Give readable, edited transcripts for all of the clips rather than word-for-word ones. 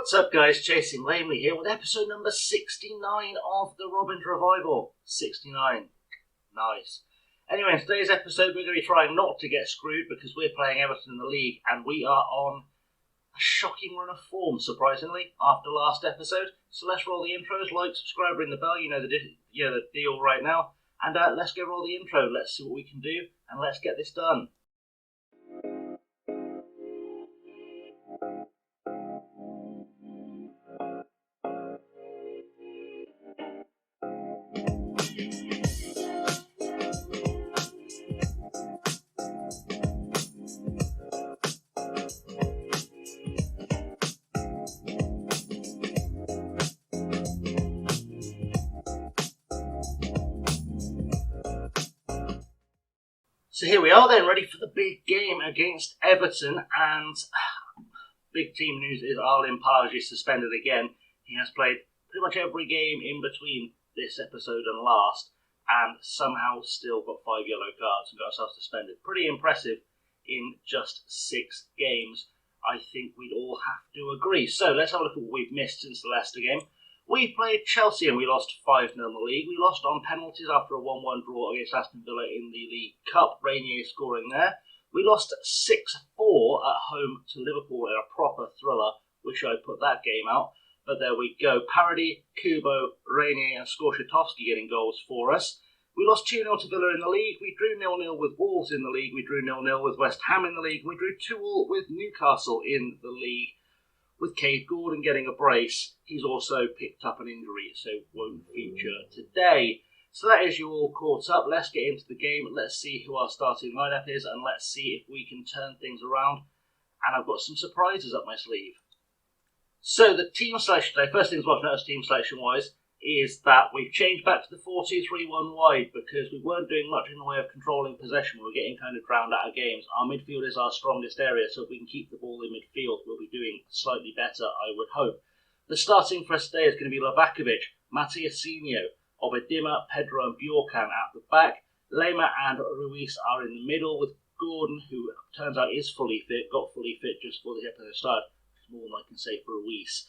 What's up guys, Chasing Lamely here with episode number 69 of the Robins Revival. 69. Nice. Anyway, in today's episode we're going to be trying not to get screwed because we're playing Everton in the league and we are on a shocking run of form, surprisingly, after last episode. So let's roll the intros, like, subscribe, ring the bell, you know the deal right now. And let's go roll the intro, let's see what we can do and let's get this done. So here we are then, ready for the big game against Everton, and big team news is Arlen Page is suspended again. He has played pretty much every game in between this episode and last, and somehow still got 5 yellow cards and got himself suspended. Pretty impressive in just 6 games, I think we'd all have to agree. So let's have a look at what we've missed since the Leicester game. We played Chelsea and we lost 5-0 in the league. We lost on penalties after a 1-1 draw against Aston Villa in the League Cup. Rainier scoring there. We lost 6-4 at home to Liverpool in a proper thriller. Wish I'd put that game out. But there we go. Parody, Kubo, Rainier and Skorshitowski getting goals for us. We lost 2-0 to Villa in the league. We drew 0-0 with Wolves in the league. We drew 0-0 with West Ham in the league. We drew 2-2 with Newcastle in the league. With Cade Gordon getting a brace, he's also picked up an injury, so won't feature today. So that is you all caught up. Let's get into the game. Let's see who our starting lineup is, and let's see if we can turn things around. And I've got some surprises up my sleeve. So the team selection today, first things I've noticed team selection-wise, is that we've changed back to the 4-2-3-1 wide because we weren't doing much in the way of controlling possession. We were getting kind of drowned out of games. Our midfield is our strongest area, so if we can keep the ball in midfield, we'll be doing slightly better, I would hope. The starting for us today is going to be Lavakovic, Matiasinho, Obedima, Pedro and Bjorkan at the back. Lema and Ruiz are in the middle with Gordon, who turns out is fully fit, got fully fit just before the episode started. More than I can say for Ruiz.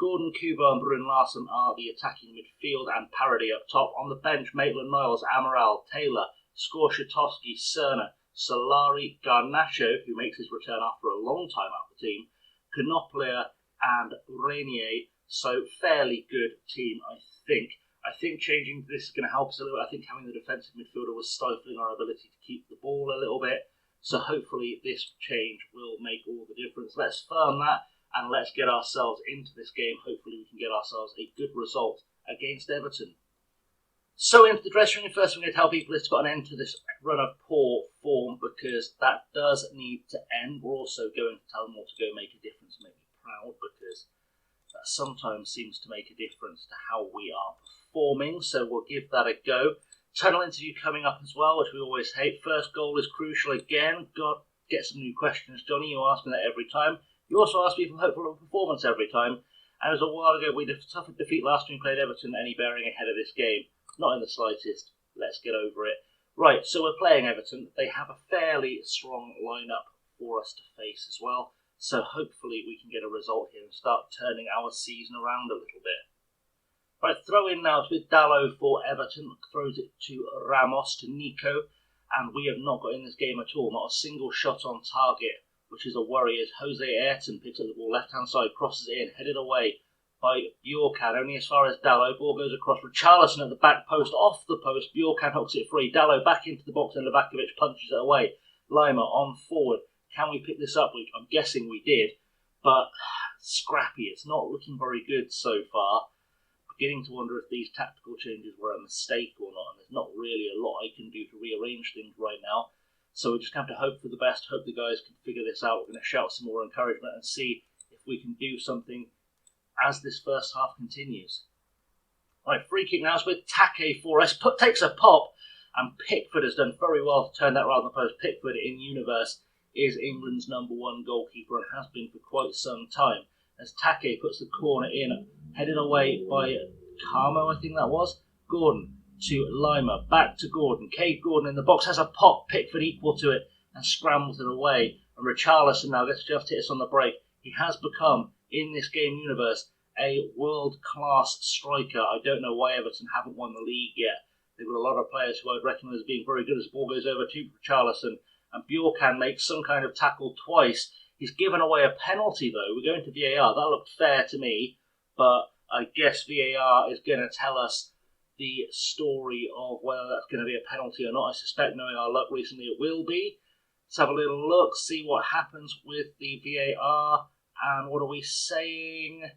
Gordon, Kubo and Brun Larsen are the attacking midfield and Parody up top. On the bench, Maitland-Niles, Amaral, Taylor, Skorshitowski, Cerna, Solari, Garnacho, who makes his return after a long time out of the team, Konoplia and Rainier. So fairly good team, I think. I think changing this is going to help us a little bit. I think having the defensive midfielder was stifling our ability to keep the ball a little bit. So hopefully this change will make all the difference. Let's firm that. And let's get ourselves into this game. Hopefully we can get ourselves a good result against Everton. So into the dressing room, first thing we need to tell people is to put an end to this run of poor form because that does need to end. We're also going to tell them all to go make a difference, make me proud, because that sometimes seems to make a difference to how we are performing. So we'll give that a go. Tunnel interview coming up as well, which we always hate. First goal is crucial again. God, get some new questions, Johnny. You ask me that every time. You also ask me for hopeful performance every time. And it was a while ago we suffered defeat last time we played Everton. Any bearing ahead of this game? Not in the slightest. Let's get over it. Right, so we're playing Everton. They have a fairly strong lineup for us to face as well. So hopefully we can get a result here and start turning our season around a little bit. Right, throw in now with Dalot for Everton. Throws it to Ramos, to Nico. And we have not got in this game at all. Not a single shot on target, which is a worry, as Jose Ayrton picks up the ball left-hand side, crosses it in, headed away by Bjorkan, only as far as Dalot. Ball goes across for Richarlison at the back post, off the post. Bjorkan hooks it free. Dalot back into the box and Lavakovic punches it away. Lima on forward. Can we pick this up? I'm guessing we did, but scrappy. It's not looking very good so far. Beginning to wonder if these tactical changes were a mistake or not, and there's not really a lot I can do to rearrange things right now. So we just have to hope for the best, hope the guys can figure this out. We're going to shout some more encouragement and see if we can do something as this first half continues. Right, free kick now is with Take for us. Takes a pop, and Pickford has done very well to turn that around the post. Pickford in universe is England's #1 goalkeeper and has been for quite some time. As Take puts the corner in, headed away by Carmo, I think that was. Gordon to Lima, back to Gordon. Cade Gordon in the box has a pop, Pickford equal to it, and scrambles it away. And Richarlison now gets just hit us on the break. He has become in this game universe, a world-class striker. I don't know why Everton haven't won the league yet. They've got a lot of players who I'd recognise as being very good as the ball goes over to Richarlison, and Bjorkan makes some kind of tackle twice. He's given away a penalty though. We're going to VAR. That looked fair to me, but I guess VAR is going to tell us the story of whether that's going to be a penalty or not. I suspect, knowing our luck recently, it will be. Let's have a little look, see what happens with the VAR. And what are we saying?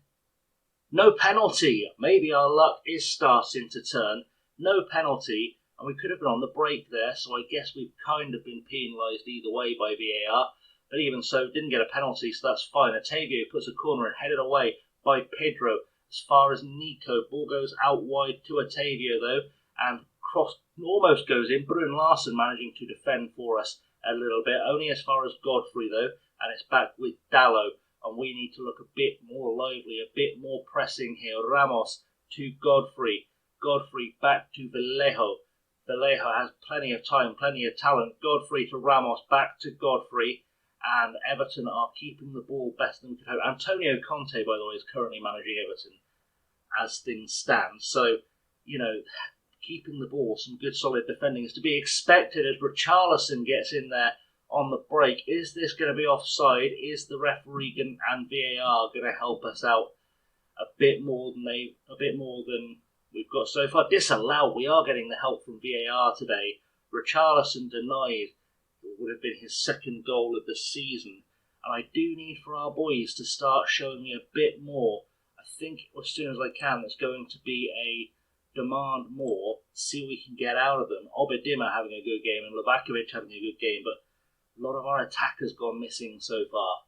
No penalty. Maybe our luck is starting to turn. No penalty. And we could have been on the break there, so I guess we've kind of been penalised either way by VAR. But even so, didn't get a penalty, so that's fine. Otavio puts a corner and headed away by Pedro. As far as Nico, ball goes out wide to Otavio though, and cross almost goes in. Brun Larsen managing to defend for us a little bit, only as far as Godfrey though, and it's back with Dallo, and we need to look a bit more lively, a bit more pressing here. Ramos to Godfrey, Godfrey back to Vallejo. Vallejo has plenty of time, plenty of talent. Godfrey to Ramos, back to Godfrey. And Everton are keeping the ball better than we could hope. Antonio Conte, by the way, is currently managing Everton as things stand. So, you know, keeping the ball, some good solid defending is to be expected as Richarlison gets in there on the break. Is this going to be offside? Is the referee and VAR going to help us out a bit more than we've got so far? Disallowed. We are getting the help from VAR today. Richarlison denied. It would have been his second goal of the season. And I do need for our boys to start showing me a bit more. I think as soon as I can, there's going to be a demand more, see what we can get out of them. Obedima having a good game and Lovakovic having a good game, but a lot of our attackers gone missing so far.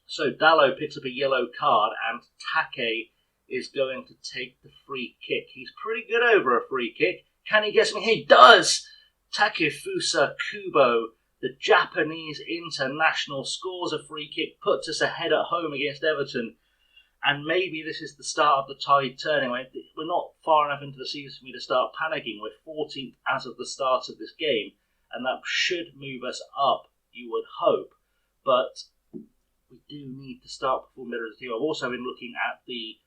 So Dallo picks up a yellow card and Take is going to take the free kick. He's pretty good over a free kick. Can he get something? He does! Takefusa Kubo, the Japanese international, scores a free kick, puts us ahead at home against Everton. And maybe this is the start of the tide turning. We're not far enough into the season for me to start panicking. We're 14th as of the start of this game, and that should move us up, you would hope. But we do need to start performing better as a team. I've also been looking at the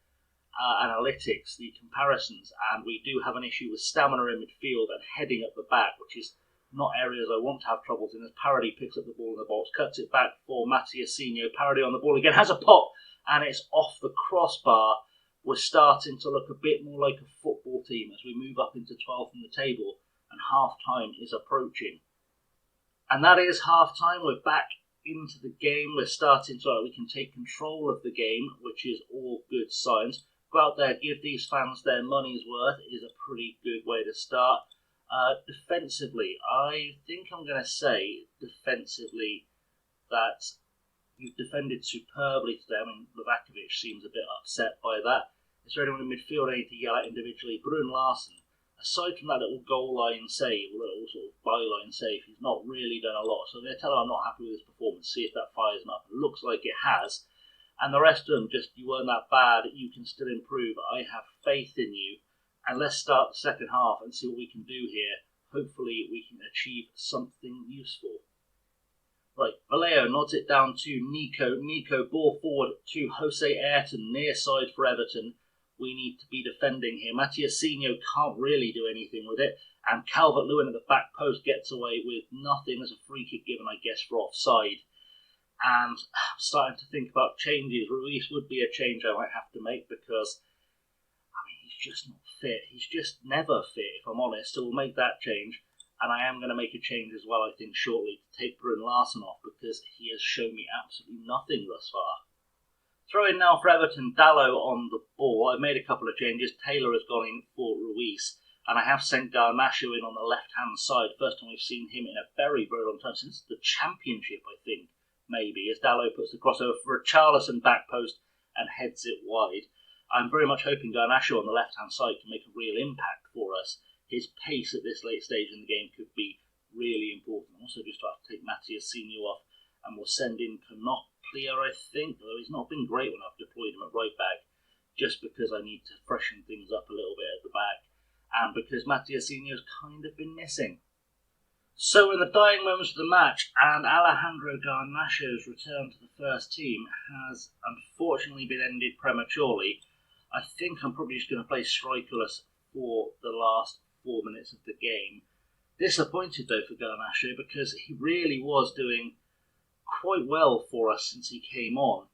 analytics, the comparisons, and we do have an issue with stamina in midfield and heading at the back, which is not areas I want to have troubles in. As Parody picks up the ball in the box, cuts it back for Matiasinho. Parody on the ball again, has a pop, and it's off the crossbar. We're starting to look a bit more like a football team as we move up into 12th in the table, and half-time is approaching. And that is half-time. We're back into the game. We're starting to, we can take control of the game, which is all good signs. Go out there, give these fans their money's worth is a pretty good way to start. Defensively, I think I'm going to say defensively that you've defended superbly today. I mean, Lovakovic seems a bit upset by that. Is there anyone in midfield I need to yell at individually? Brun Larsen, aside from that little goal line save, a little sort of byline save, he's not really done a lot. So I'm going to tell him I'm not happy with his performance, see if that fires him up. It looks like it has. And the rest of them, just, you weren't that bad, you can still improve. I have faith in you. And let's start the second half and see what we can do here. Hopefully we can achieve something useful. Right, Vallejo nods it down to Nico. Nico, ball forward to Jose Ayrton, near side for Everton. We need to be defending here. Matiasinho can't really do anything with it. And Calvert-Lewin at the back post gets away with nothing as a free kick given, I guess, for offside. And I'm starting to think about changes. Ruiz would be a change I might have to make because, I mean, he's just not fit. He's just never fit, if I'm honest. So we'll make that change. And I am going to make a change as well, I think, shortly to take Brun Larsen off because he has shown me absolutely nothing thus far. Throw in now for Everton, Dallo on the ball. I've made a couple of changes. Taylor has gone in for Ruiz. And I have sent Garnacho in on the left-hand side. First time we've seen him in a very, very long time, since the Championship, I think. Maybe, as Dallo puts the crossover for a Richarlison back post and heads it wide. I'm very much hoping Garnacho on the left-hand side can make a real impact for us. His pace at this late stage in the game could be really important. Also, just have to take Matiasinho off, and we'll send in Canoplia, I think, although he's not been great when I've deployed him at right back, just because I need to freshen things up a little bit at the back, and because Matiasinho's kind of been missing. So in the dying moments of the match, and Alejandro Garnacho's return to the first team has unfortunately been ended prematurely, I think I'm probably just going to play strikerless for the last 4 minutes of the game. Disappointed though for Garnacho because he really was doing quite well for us since he came on,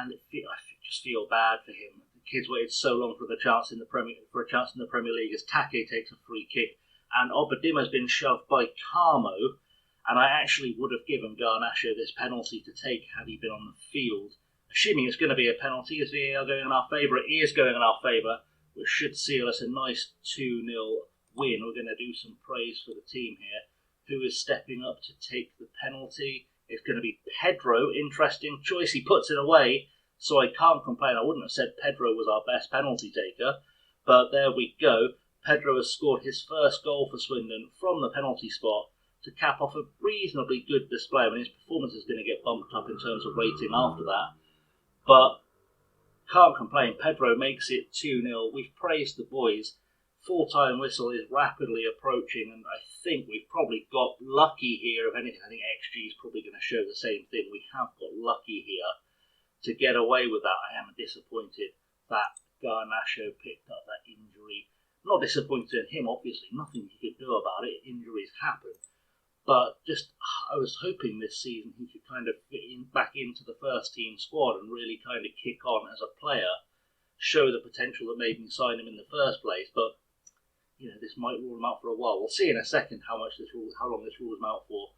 and I just feel bad for him. The kid's waited so long for a chance in the Premier League as Take takes a free kick. And Obadima's been shoved by Carmo, and I actually would have given Garnacho this penalty to take had he been on the field. Assuming it's going to be a penalty, is VAR going in our favour? It is going in our favour, which should seal us a nice 2-0 win. We're going to do some praise for the team here. Who is stepping up to take the penalty? It's going to be Pedro. Interesting choice. He puts it away, so I can't complain. I wouldn't have said Pedro was our best penalty taker, but there we go. Pedro has scored his first goal for Swindon from the penalty spot to cap off a reasonably good display. I mean, his performance is going to get bumped up in terms of rating after that. But can't complain. Pedro makes it 2-0. We've praised the boys. Full-time whistle is rapidly approaching, and I think we've probably got lucky here. If anything, I think XG is probably going to show the same thing. We have got lucky here to get away with that. I am disappointed that Garnacho picked up that injury. Not disappointed in him, obviously, nothing he could do about it. Injuries happen. But just, I was hoping this season he could kind of fit back into the first team squad and really kind of kick on as a player, show the potential that made me sign him in the first place. But, you know, this might rule him out for a while. We'll see in a second how long this rules him out for.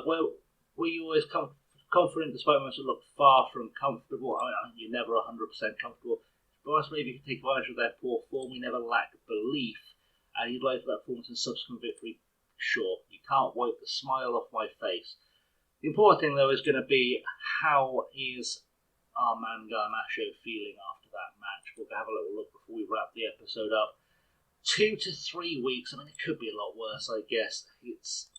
Were you always confident despite moments that look far from comfortable? I mean, you're never 100% comfortable. But maybe you can take advantage of their poor form. We never lack belief, and you'd like for that performance and subsequent victory. Sure, you can't wipe the smile off my face. The important thing, though, is going to be how is our man Garnacho feeling after that match. We'll have a little look before we wrap the episode up. 2 to 3 weeks. I mean, it could be a lot worse, I guess. It's,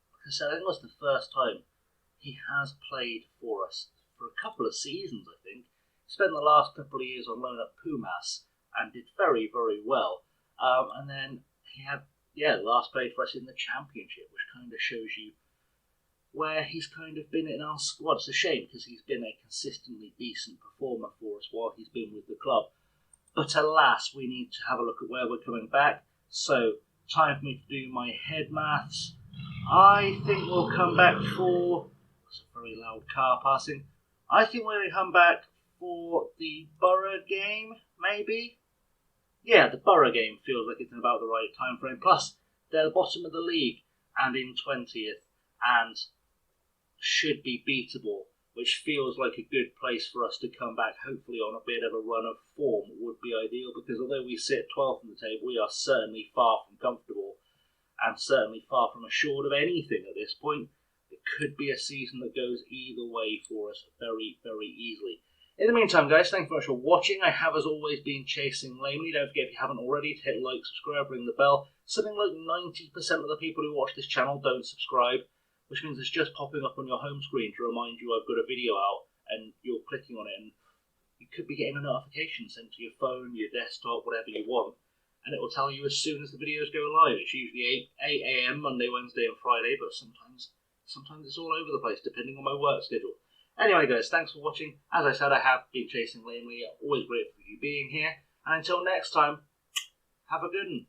like I said, I think it was the first time he has played for us for a couple of seasons, I think. Spent the last couple of years on loan at Pumas and did very, very well. And then he had, last played for us in the Championship, which kind of shows you where he's kind of been in our squad. It's a shame because he's been a consistently decent performer for us while he's been with the club. But alas, we need to have a look at where we're coming back. So, time for me to do my head maths. I think we'll come back for... That's a very loud car passing. I think we're going to come back for the Borough game, maybe? Yeah, the Borough game feels like it's in about the right time frame. Plus, they're the bottom of the league and in 20th and should be beatable, which feels like a good place for us to come back, hopefully on a bit of a run of form would be ideal, because although we sit 12th on the table, we are certainly far from comfortable and certainly far from assured of anything at this point. It could be a season that goes either way for us very, very easily. In the meantime, guys, thank you very much for watching. I have, as always, been chasing lamely. Don't forget, if you haven't already, to hit like, subscribe, ring the bell. Something like 90% of the people who watch this channel don't subscribe, which means it's just popping up on your home screen to remind you I've got a video out, and you're clicking on it, and you could be getting a notification sent to your phone, your desktop, whatever you want, and it will tell you as soon as the videos go live. It's usually 8 a.m. Monday, Wednesday, and Friday, but sometimes it's all over the place, depending on my work schedule. Anyway, guys, thanks for watching. As I said, I have been chasing lamely. Always grateful for you being here. And until next time, have a good one.